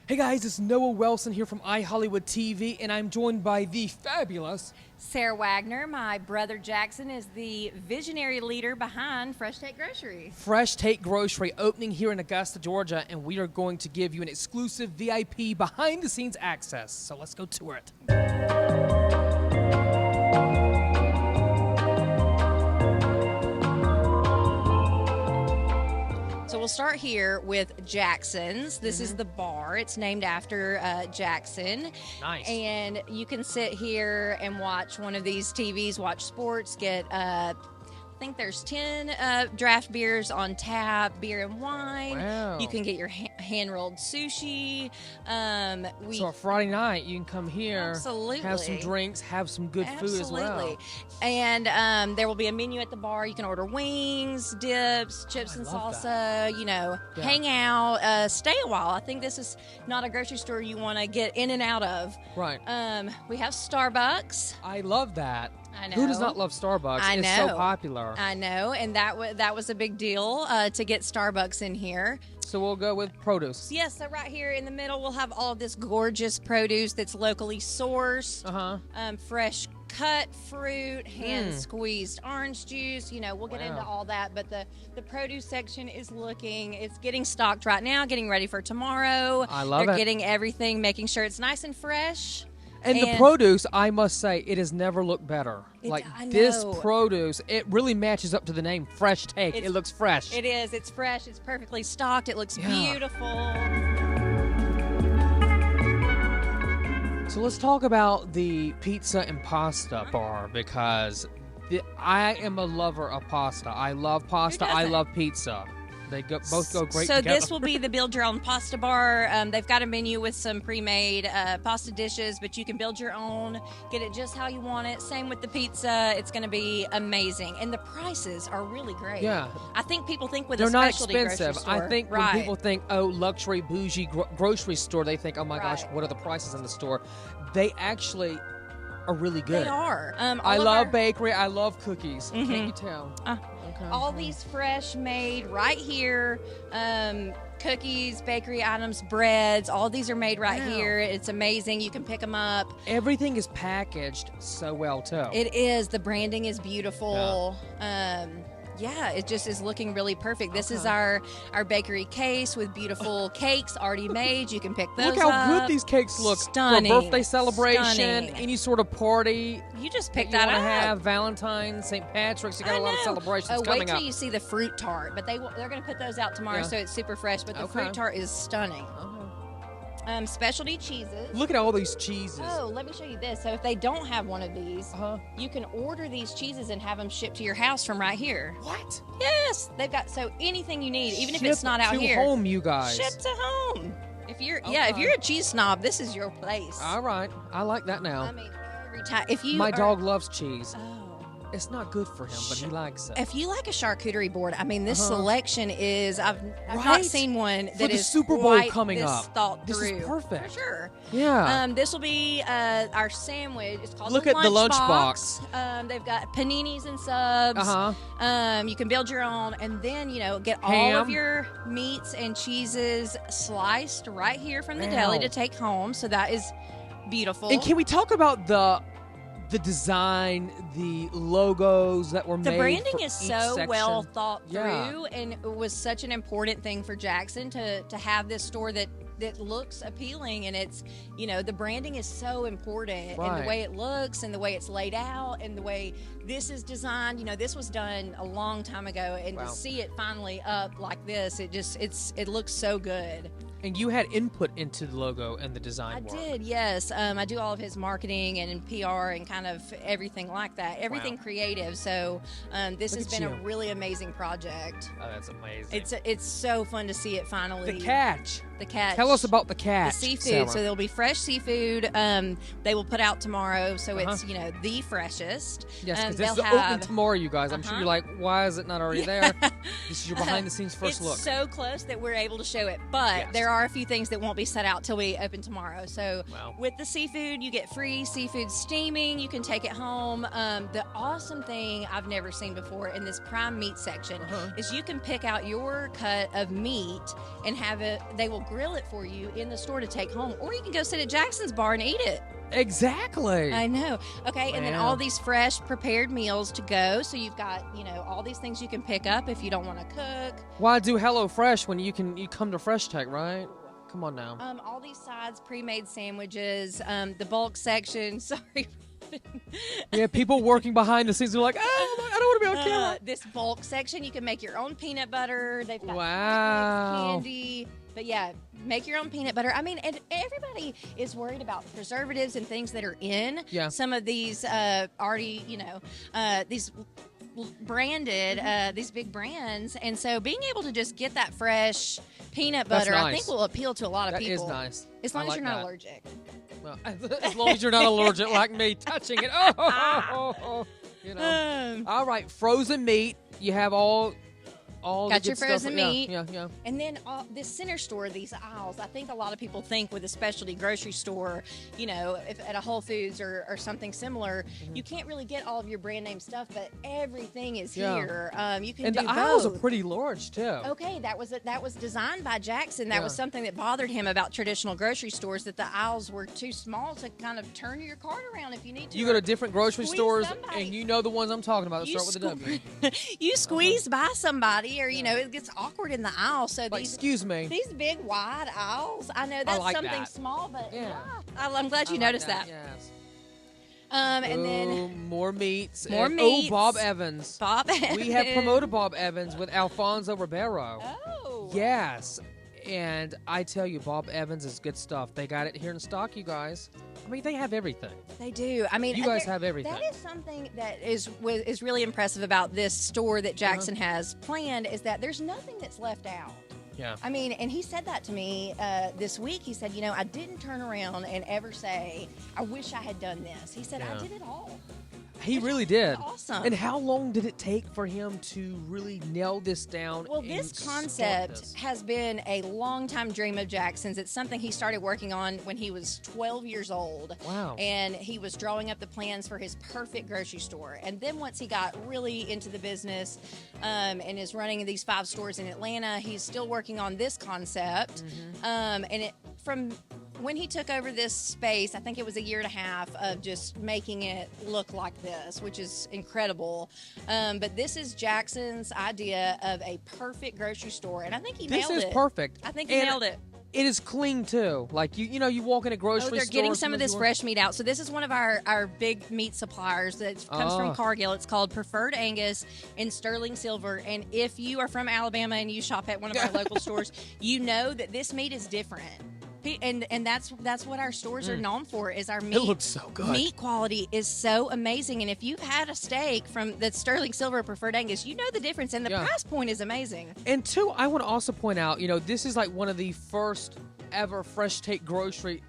Hey guys, it's Noah Wilson here from iHollywood TV, and I'm joined by the fabulous Sarah Wagner. My brother Jackson is the visionary leader behind FreshTake Grocery. FreshTake Grocery, opening here in Augusta, Georgia, and we are going to give you an exclusive VIP behind-the-scenes access. So let's go tour it. So we'll start here with Jackson's. This is the bar. It's named after Jackson. Nice. And you can sit here and watch one of these TVs, watch sports, get I think there's 10 draft beers on tap, beer and wine. Wow. You can get your hand-rolled sushi. So a Friday night, you can come here, Absolutely. have some drinks, have some good food as well. Absolutely. And there will be a menu at the bar. You can order wings, dips, chips and love salsa, hang out, stay a while. I think this is not a grocery store you want to get in and out of. Right. We have Starbucks. I love that. I know. Who does not love Starbucks? I It's know. so popular. I know, and that was a big deal to get Starbucks in here. So we'll go with produce. Yes, so right here in the middle, we'll have all of this gorgeous produce that's locally sourced, fresh cut fruit, hand squeezed orange juice. We'll get into all that, but the produce section is it's getting stocked right now, getting ready for tomorrow. I love They're it. getting everything, making sure it's nice and fresh. And the produce, I must say, it has never looked better. I This know. produce, it really matches up to the name FreshTake. It looks fresh. It is. It's fresh. It's perfectly stocked. It looks beautiful. So let's talk about the pizza and pasta bar, because I am a lover of pasta. I love pasta. I doesn't? love pizza. They both go great So together. this will be the build your own pasta bar. They've got a menu with some pre-made pasta dishes, but you can build your own, get it just how you want it. Same with the pizza. It's going to be amazing. And the prices are really great. Yeah. I think people think with They're a not specialty expensive. grocery store. I think when people think, luxury, bougie grocery store, they think, oh my gosh, Right. what are the prices in the store? They actually are really good. They are. I love bakery. I love cookies. Can't you tell? All these fresh made right here. Cookies, bakery items, breads, all these are made right here. It's amazing. You can pick them up. Everything is packaged so well, too. It is. The branding is beautiful. It just is looking really perfect. This is our bakery case with beautiful cakes already made. You can pick those up. Look how good these cakes look. Stunning. For a birthday celebration, Stunning. any sort of party. You just pick you that want to up. have Valentine's, St. Patrick's. You got a lot of celebrations Wait coming till up. you see the fruit tart. But they're going to put those out tomorrow, Yeah. so it's super fresh. But the fruit tart is stunning. Specialty cheeses. Look at all these cheeses. Oh, let me show you this. So if they don't have one of these, you can order these cheeses and have them shipped to your house from right here. What? Yes, they've got anything you need, even if it's not out to here. home, you guys. Ship to home. If you're a cheese snob, this is your place. All right, I like that now. I mean, every time My dog loves cheese. Oh. It's not good for him, but he likes it. If you like a charcuterie board, I mean, this selection is I've not Right? seen one For that the is Super Bowl quite coming this up. thought This is through. perfect. For sure. Yeah. This will be our sandwich. It's called Look the at the lunchbox. They've got paninis and subs. You can build your own, and then get all Ham. of your meats and cheeses sliced right here from the deli to take home. So that is beautiful. And can we talk about the design, the logos that were made? The branding for is each so section? well thought through, Yeah. and it was such an important thing for Jackson to have this store that looks appealing, and it's the branding is so important, and Right. the way it looks and the way it's laid out and the way this is designed. This was done a long time ago, and Wow. to see it finally up like this, it looks so good. And you had input into the logo and the design I work. did, yes. I do all of his marketing and PR and kind of everything like that. Everything creative. So this Look has at been a you. really amazing project. Oh, that's amazing. It's so fun to see it finally. the catch. the catch. Tell us about the catch, The seafood. Sarah. So there'll be fresh seafood. They will put out tomorrow, so it's the freshest. Yes, because this is open tomorrow, you guys. I'm sure you're like, why is it not already there? This is your behind-the-scenes first look. It's so close that we're able to show it, but there are a few things that won't be set out till we open tomorrow. So with the seafood, you get free seafood steaming. You can take it home. The awesome thing I've never seen before in this prime meat section is you can pick out your cut of meat and have it. They will grill it for you in the store to take home, or you can go sit at Jackson's bar and eat it. Exactly. I know. Okay, and then all these fresh prepared meals to go. So you've got, all these things you can pick up if you don't want to cook. Why do HelloFresh when you come to FreshTake, right? Come on now. All these sides, pre-made sandwiches, the bulk section. Sorry. Yeah, people working behind the scenes are like, oh, I don't want to be on camera. This bulk section, you can make your own peanut butter. They've got candy. But yeah, make your own peanut butter. I mean, and everybody is worried about preservatives and things that are in some of these already, these branded, these big brands. And so being able to just get that fresh peanut butter, I think will appeal to a lot of people. That is nice. As long as you're not allergic. Well, as long as you're not allergic like me touching it. All right, frozen meat. You have all got your frozen meat. Yeah. And then this center store, these aisles, I think a lot of people think with a specialty grocery store, if at a Whole Foods or something similar, you can't really get all of your brand name stuff, but everything is here. You can do both. And the aisles are pretty large too. Okay, that was designed by Jackson. That was something that bothered him about traditional grocery stores, that the aisles were too small to kind of turn your cart around if you need to. You go to different grocery stores, and you know the ones I'm talking about. That start with a W. You squeeze by somebody, or it gets awkward in the aisle. So excuse me, these big wide aisles. I know that's something small, but I'm glad you noticed that. Yes. And then more meats. More meats. Oh, Bob Evans. Bob Evans. We have promoted Bob Evans with Alfonso Ribeiro. Oh. Yes. And I tell you, Bob Evans is good stuff. They got it here in stock, you guys. I mean, they have everything. They do. I mean, you guys have everything. That is something that is really impressive about this store that Jackson has planned, is that there's nothing that's left out. Yeah. I mean, and he said that to me this week. He said, I didn't turn around and ever say, I wish I had done this. He said, I did it all. He really did. Awesome. And how long did it take for him to really nail this down? Well, this concept has been a long-time dream of Jackson's. It's something he started working on when he was 12 years old. Wow. And he was drawing up the plans for his perfect grocery store. And then once he got really into the business and is running these 5 stores in Atlanta, he's still working on this concept. And from when he took over this space, I think it was a year and a half of just making it look like this, which is incredible. But this is Jackson's idea of a perfect grocery store, and I think he nailed it. This is perfect. I think he nailed it. It is clean too. Like you walk in a grocery store. They're getting some of this fresh meat out. So this is one of our big meat suppliers that comes from Cargill. It's called Preferred Angus in sterling silver. And if you are from Alabama and you shop at one of our local stores, you know that this meat is different. And that's what our stores are known for, is our meat. It looks so good. Meat quality is so amazing. And if you've had a steak from the sterling silver Preferred Angus, you know the difference. And the price point is amazing. And two, I want to also point out, this is like one of the first ever FreshTake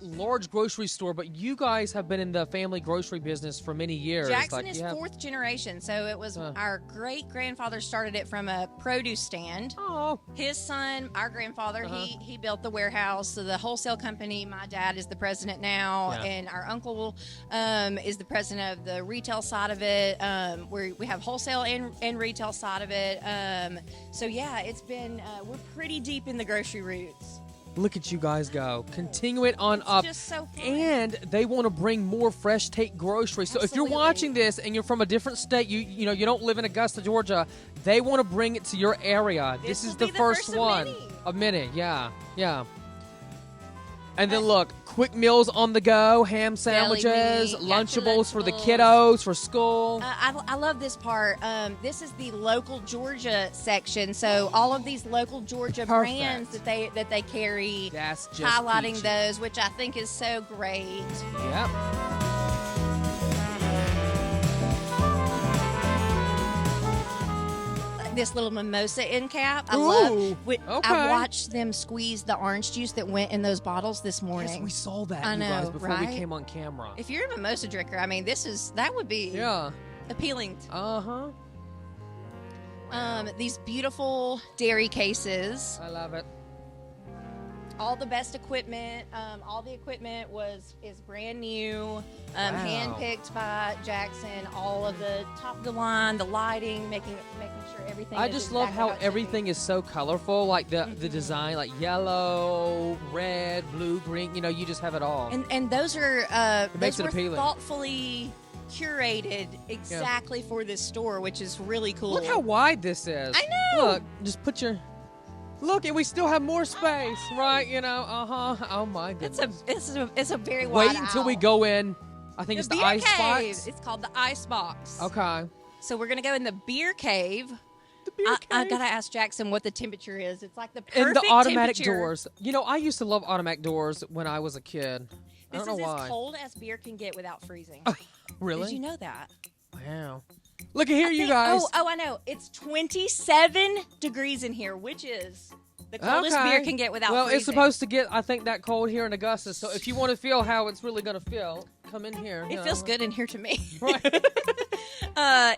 large grocery store, but you guys have been in the family grocery business for many years. Jackson is 4th generation, so it was our great-grandfather started it from a produce stand. Oh. His son, our grandfather, he built the warehouse, so the wholesale company. My dad is the president now, and our uncle is the president of the retail side of it. We have wholesale and retail side of it. So yeah, it's been, we're pretty deep in the grocery roots. Look at you guys go. Continue it on up. Just so fun. And they want to bring more FreshTake groceries. So if you're watching this and you're from a different state, you don't live in Augusta, Georgia, they want to bring it to your area. This is the first one. Of many. Yeah. And then look, quick meals on the go, ham sandwiches, Lunchables for the kiddos for school. I love this part. This is the local Georgia section, so all of these local Georgia brands that they carry, that's just highlighting peachy. those, which I think is so great. Yep. this little mimosa end cap. I watched them squeeze the orange juice that went in those bottles this morning. Yes, we saw that, I you know, guys, before right? we came on camera. If you're a mimosa drinker, I mean, that would be appealing. These beautiful dairy cases. I love it. All the best equipment. All the equipment is brand new, handpicked by Jackson. All of the top of the line, the lighting, making sure everything. I just love how everything is so colorful, like the design, like yellow, red, blue, green. You know, you just have it all. And those are makes it appealing. Thoughtfully curated exactly for this store, which is really cool. Look how wide this is. I know. Look, just put your. Look, and we still have more space, right? You know, Oh my goodness. It's a very wide Wait until we go in. I think it's the ice box. It's called the ice box. Okay. So we're gonna go in the beer cave. The beer cave. I gotta ask Jackson what the temperature is. It's like the perfect and the automatic temperature. doors. You know, I used to love automatic doors when I was a kid. I don't know why. This is as cold as beer can get without freezing. Really? Did you know that? Wow. Look at here, you guys. Oh, I know. It's 27 degrees in here, which is the coldest beer can get without freezing. Well, it's supposed to get, I think, that cold here in Augusta. So if you want to feel how it's really going to feel, come in here. It feels good in here to me. Right.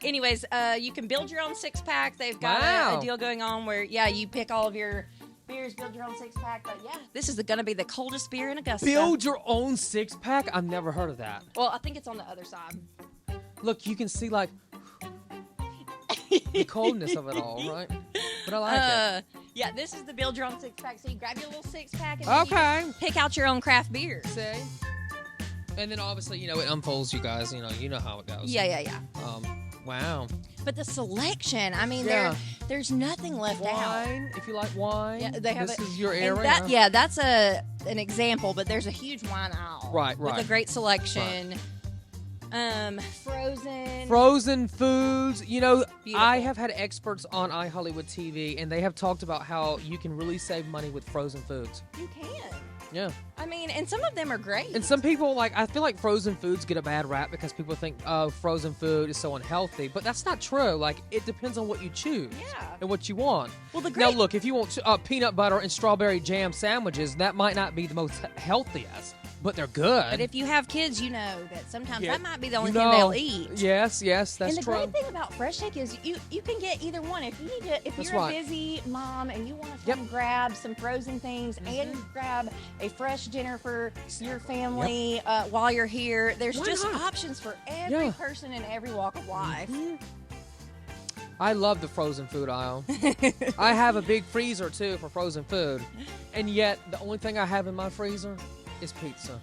Anyways, you can build your own six-pack. They've got a deal going on where, you pick all of your beers, build your own six-pack. But, this is going to be the coldest beer in Augusta. Build your own six-pack? I've never heard of that. Well, I think it's on the other side. Look, you can see, like, the coldness of it all, right? But I like it. Yeah, this is the build your own six-pack. So you grab your little six-pack and then you pick out your own craft beer. See? And then obviously, you know, it unfolds, you guys. You know how it goes. Yeah. Wow. But the selection, I mean, there's nothing left out. Wine, if you like wine. Yeah, they have this is your area. That's an example, but there's a huge wine aisle. Right. With a great selection. Right. Frozen foods. You know, Beautiful. I have had experts on iHollywood TV, and they have talked about how you can really save money with frozen foods. You can. Yeah. I mean, and some of them are great. And some people, I feel like frozen foods get a bad rap because people think, oh, frozen food is so unhealthy. But that's not true. Like, it depends on what you choose. Yeah. And what you want. Well, Now, look, if you want peanut butter and strawberry jam sandwiches, that might not be the most healthiest. But they're good. But if you have kids, you know that sometimes that might be the only thing they'll eat. Yes, that's true. And the great thing about FreshTake is you can get either one. If you're a busy mom and you want to come grab some frozen things and grab a fresh dinner for your family while you're here, there's options for every person in every walk of life. I love the frozen food aisle. I have a big freezer too for frozen food, and yet the only thing I have in my freezer is pizza.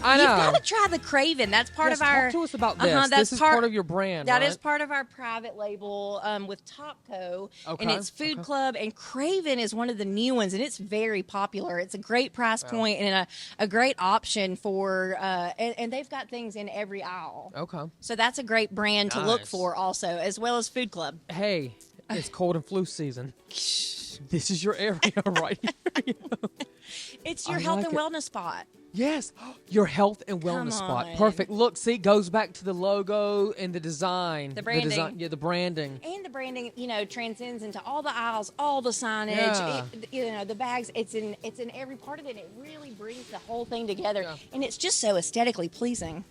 I know. You've got to try the Craven. That's part of our. Talk to us about this. This is part of your brand. That is part of our private label with Topco, and it's Food Club. And Craven is one of the new ones, and it's very popular. It's a great price point and a great option for. And they've got things in every aisle. Okay. So that's a great brand to look for, also, as well as Food Club. Hey, it's cold and flu season. This is your area right here. It's your health and wellness spot. Yes, your health and wellness spot. Perfect. Look, see, goes back to the logo and the design. The branding. The branding. And the branding, transcends into all the aisles, all the signage, the bags. It's in every part of it. It really brings the whole thing together. And it's just so aesthetically pleasing.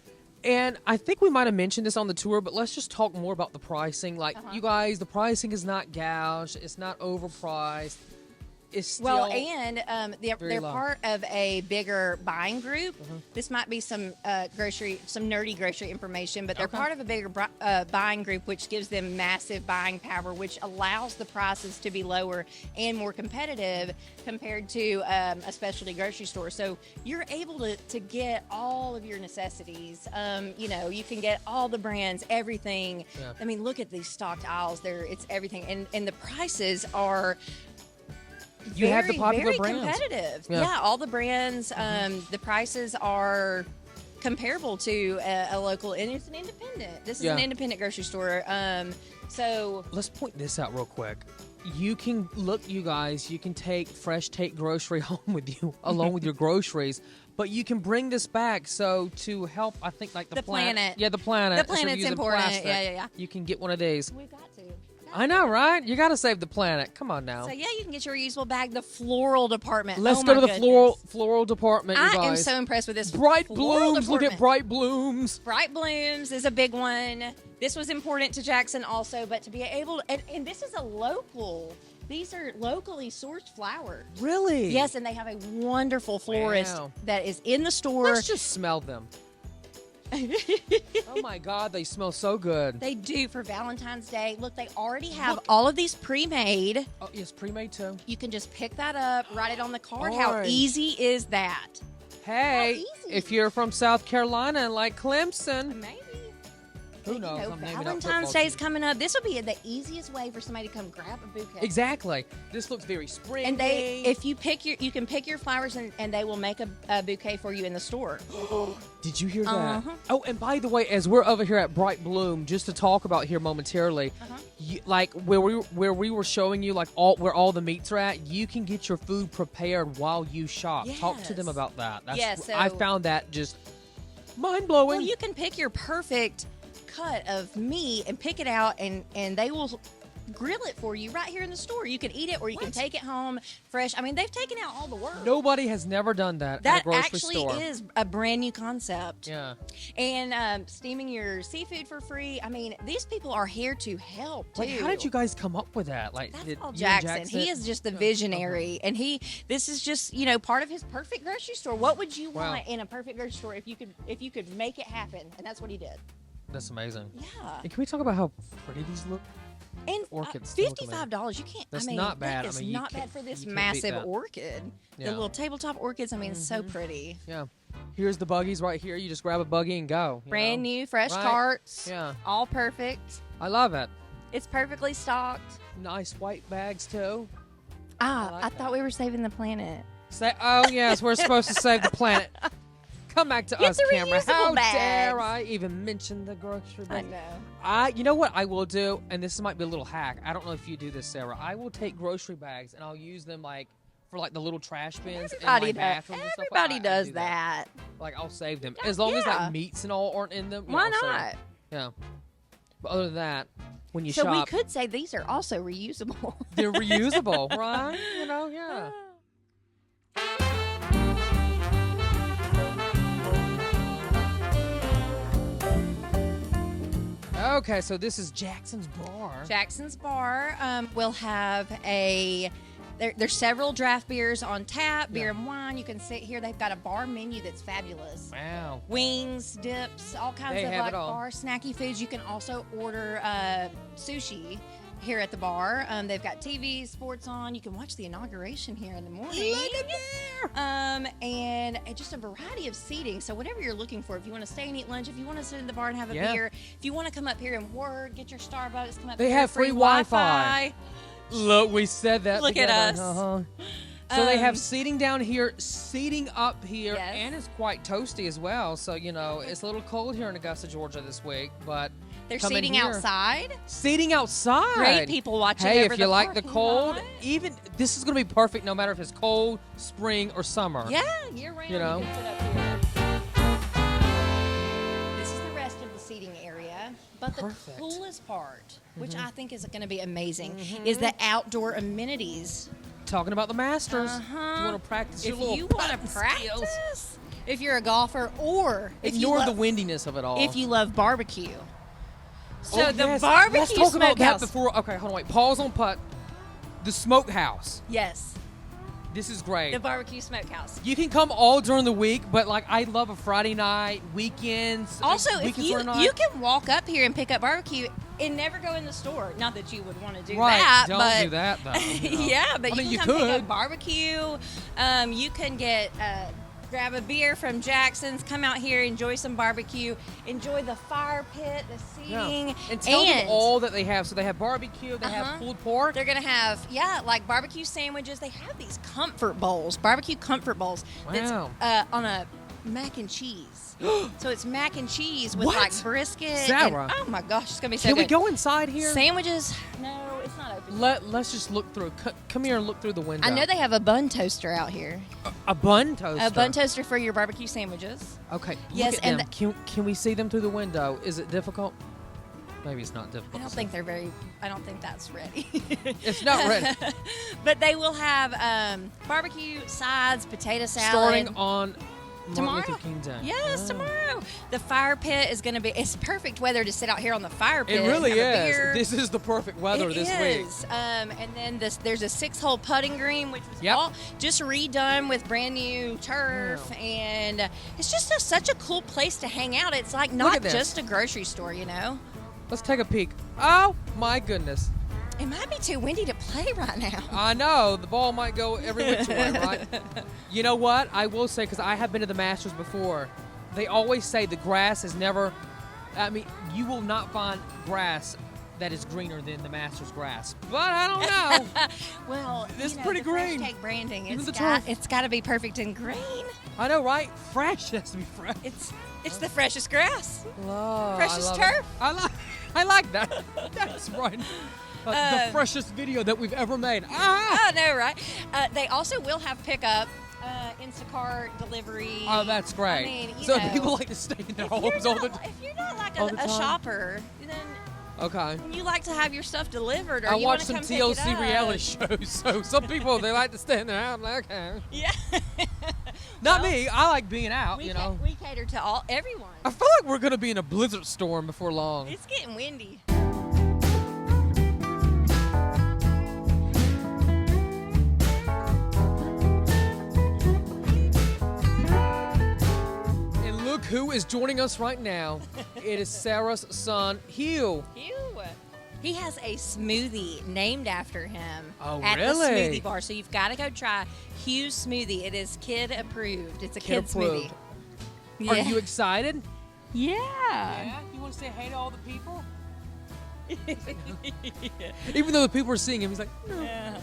And I think we might have mentioned this on the tour, but let's just talk more about the pricing. Like, you guys, the pricing is not gouged. It's not overpriced. It's still they're part of a bigger buying group. This might be some nerdy grocery information, but they're part of a bigger buying group, which gives them massive buying power, which allows the prices to be lower and more competitive compared to a specialty grocery store. So you're able to get all of your necessities. You can get all the brands, everything. Yeah. I mean, look at these stocked aisles. It's everything, and the prices are. You have the popular brands. Very competitive. Yeah, all the brands. The prices are comparable to a local, and it's an independent. This is an independent grocery store. So let's point this out real quick. You can you guys. You can take FreshTake grocery home with you, along with your groceries. But you can bring this back, so to help, I think, like the planet. Yeah, the planet. The planet's important. Yeah. You can get one of these. We've got to. I know, right? You got to save the planet. Come on now. So, yeah, you can get your reusable bag. The floral department. Let's go to the floral department, you guys. I am so impressed with this. Bright blooms. Look at bright blooms. Bright blooms is a big one. This was important to Jackson also, but to be able to, and this is a local. These are locally sourced flowers. Really? Yes, and they have a wonderful florist that is in the store. Let's just smell them. Oh my God, they smell so good. They do for Valentine's Day. Look, they already have all of these pre-made. Oh, yes, pre-made too. You can just pick that up, write it on the card. How easy is that? Hey, if you're from South Carolina and like Clemson. Maybe. Who knows? Valentine's Day is coming up. This will be the easiest way for somebody to come grab a bouquet. Exactly. This looks very springy. And if you can pick your flowers and they will make a bouquet for you in the store. Did you hear that? Oh, and by the way, as we're over here at Bright Bloom, just to talk about here momentarily, like where we were showing you like where all the meats are at, you can get your food prepared while you shop. Yes. Talk to them about that. So I found that just mind blowing. Well, you can pick your perfect cut of meat and pick it out, and they will grill it for you right here in the store. You can eat it or you can take it home fresh. I mean, they've taken out all the work. Nobody has never done that at a grocery store. That actually is a brand new concept. Yeah. And steaming your seafood for free. I mean, these people are here to help, too. Like, how did you guys come up with that? Like, that's all Jackson. He is just the visionary, and this is just, part of his perfect grocery store. What would you want in a perfect grocery store if you could make it happen? And that's what he did. That's amazing. Yeah. And can we talk about how pretty these look? And orchids. $55, you can't. That's not bad. That is not bad for this massive orchid. Yeah. The little tabletop orchids. I mean, it's so pretty. Yeah. Here's the buggies right here. You just grab a buggy and go. Brand new, fresh carts. Yeah. All perfect. I love it. It's perfectly stocked. Nice white bags too. I thought we were saving the planet. Oh yes, we're supposed to save the planet. Come back to us, camera. How dare I even mention the grocery bag? I know. You know what I will do, and this might be a little hack. I don't know if you do this, Sarah. I will take grocery bags and I'll use them for the little trash bins in my bathroom. Everybody does that. Like I'll save them as long as like meats and all aren't in them. Why not? Yeah. But other than that, when you shop, we could say these are also reusable. They're reusable, right? Yeah. Okay, so this is Jackson's Bar. Jackson's Bar will have there's several draft beers on tap, beer and wine. You can sit here. They've got a bar menu that's fabulous. Wow. Wings, dips, all kinds of bar snacky foods. You can also order sushi here at the bar. They've got TV, sports on. You can watch the inauguration here in the morning. Look at there! And just a variety of seating. So whatever you're looking for, if you want to stay and eat lunch, if you want to sit in the bar and have a beer, if you want to come up here and work, get your Starbucks, come up here. They have free Wi-Fi. Look, we said that. Look together. at us. So they have seating down here, seating up here, and it's quite toasty as well. So, it's a little cold here in Augusta, Georgia this week, but they're seating outside. Seating outside. Great people watching over the if you like the cold, even this is going to be perfect no matter if it's cold, spring, or summer. Yeah, year-round. You can sit up here. This is the rest of the seating area. But the coolest part, which I think is going to be amazing, is the outdoor amenities. Talking about the Masters. You want to practice your little skills. If you're a golfer, or ignore the windiness of it all. If you love barbecue. So the barbecue Let's talk about that smokehouse. before. Okay, hold on, wait. Pause on putt. The smokehouse. Yes. This is great. The barbecue smokehouse. You can come all during the week, but I love a Friday night, weekends. Also, if you can walk up here and pick up barbecue and never go in the store. Not that you would want to do that. Don't do that, though. Yeah, but you can come pick up barbecue. You can grab a beer from Jackson's, come out here, enjoy some barbecue, enjoy the fire pit, the seating. Yeah. And tell them all that they have. So they have barbecue, they have pulled pork. They're going to have, like barbecue sandwiches. They have these comfort bowls, barbecue comfort bowls. Wow. That's on a mac and cheese. So it's mac and cheese with brisket. Sarah. Oh my gosh, it's going to be so good. Can we go inside here? Sandwiches? No, it's not open. Let's just look through. Come here and look through the window. I know they have a bun toaster out here. A bun toaster? A bun toaster for your barbecue sandwiches. Okay. Yes, and can we see them through the window? Is it difficult? Maybe it's not difficult. I don't think that's ready. It's not ready. But they will have barbecue, sides, potato salad. Starting on tomorrow. Martin Luther King Day. Yes, tomorrow. The fire pit is going to be, it's perfect weather to sit out here on the fire pit. It really and have a is. beer. This is the perfect weather this week. And then there's a 6-hole putting green, which was all just redone with brand new turf. Wow. And it's just such a cool place to hang out. It's like not just a grocery store, you know? Let's take a peek. Oh, my goodness. It might be too windy to play right now. I know. The ball might go every which way, right? You know what? I will say, because I have been to the Masters before, they always say the grass is never, I mean, you will not find grass that is greener than the Masters grass. But I don't know. Well, it's pretty green. FreshTake branding, it's got to be perfect and green. I know, right? Fresh. It has to be fresh. It's the freshest grass. Oh, freshest turf. I like that. That's right. The freshest video that we've ever made. I know, right? They also will have pickup, Instacart delivery. Oh, that's great. I mean, so people like to stay in their homes all the time. If you're not like a shopper, then you like to have your stuff delivered. Or I you watch some TLC reality shows, so some people they like to stay in their house. Like, okay. Yeah. Not me. I like being out. We cater to everyone. I feel like we're gonna be in a blizzard storm before long. It's getting windy. Who is joining us right now? It is Sarah's son, Hugh. He has a smoothie named after him at the smoothie bar. So you've got to go try Hugh's smoothie. It is kid approved. It's a kid smoothie. Are you excited? Yeah. You want to say hey to all the people? Even though the people are seeing him, he's like, no. Yeah.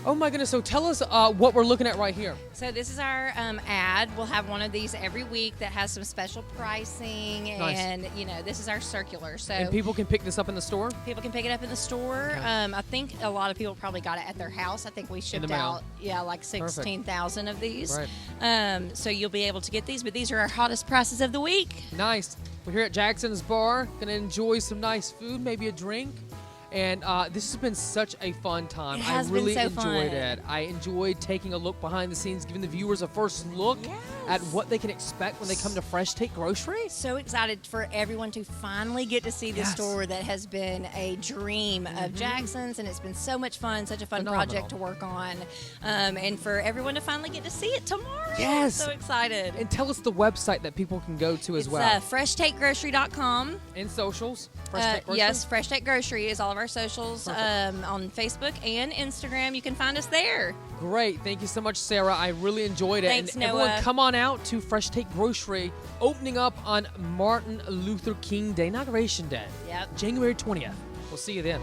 Oh my goodness, so tell us what we're looking at right here. So this is our ad. We'll have one of these every week that has some special pricing. Nice. And, this is our circular. So and people can pick this up in the store? People can pick it up in the store. Okay. I think a lot of people probably got it at their house. I think we shipped out, like 16,000 of these. Right. So you'll be able to get these, but these are our hottest prices of the week. Nice. We're here at Jackson's Bar, going to enjoy some nice food, maybe a drink. And this has been such a fun time. I really enjoyed it. I enjoyed taking a look behind the scenes, giving the viewers a first look at what they can expect when they come to FreshTake Grocery. So excited for everyone to finally get to see the store that has been a dream of Jackson's, and it's been so much fun, such a fun project to work on, and for everyone to finally get to see it tomorrow. Yes. I'm so excited. And tell us the website that people can go to as well. FreshTakeGrocery.com. And socials? FreshTake Grocery? Yes, FreshTake Grocery is all of our socials on Facebook and Instagram. You can find us there. Great. Thank you so much, Sarah. I really enjoyed it. Thanks, and Noah. Everyone come on out to FreshTake Grocery, opening up on Martin Luther King Day, Inauguration Day. Yep. January 20th. We'll see you then.